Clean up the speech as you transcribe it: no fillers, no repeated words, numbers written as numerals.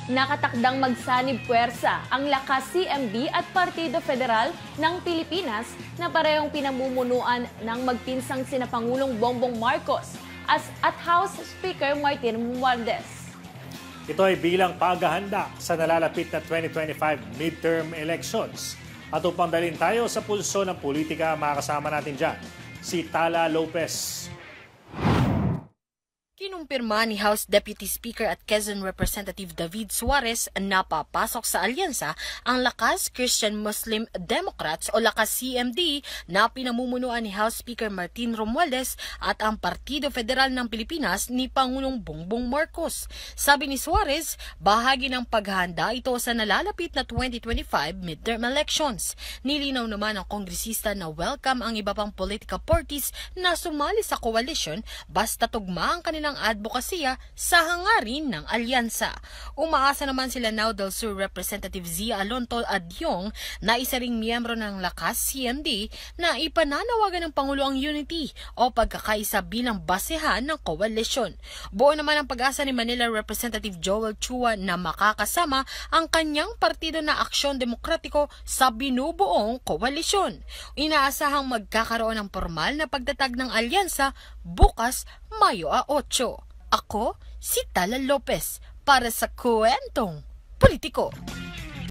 Nakatakdang magsanib puwersa ang Lakas CMD at Partido Federal ng Pilipinas na parehong pinamumunuan ng magpinsang sina Pangulong Bongbong Marcos at House Speaker Martin Romualdez. Ito ay bilang paghahanda sa nalalapit na 2025 midterm elections. At upang dalhin tayo sa pulso ng politika, makakasama natin dyan si Tala Lopez. Kinumpirma ni House Deputy Speaker at Quezon Representative David Suarez na papasok sa alyansa ang Lakas Christian Muslim Democrats o Lakas CMD na pinamumunuan ni House Speaker Martin Romualdez at ang Partido Federal ng Pilipinas ni Pangulong Bongbong Marcos. Sabi ni Suarez, bahagi ng paghahanda ito sa nalalapit na 2025 midterm elections. Nilinaw naman ng kongresista na welcome ang iba pang political parties na sumali sa coalition basta tugma ang kanilang advokasya sa hangarin ng alyansa. Umaasa naman sila Lanao del Sur Representative Zia Alonto Adyong na isa ring miyembro ng Lakas CMD na ipananawagan ng Pangulo ang unity o pagkakaisa bilang basehan ng koalisyon. Buo naman ang pag-asa ni Manila Representative Joel Chua na makakasama ang kanyang partido na Aksyon Demokratiko sa binubuong koalisyon. Inaasahang magkakaroon ng formal na pagtatag ng alyansa bukas Mayo 8. Ako, si Tala Lopez, para sa Kwentong Politiko.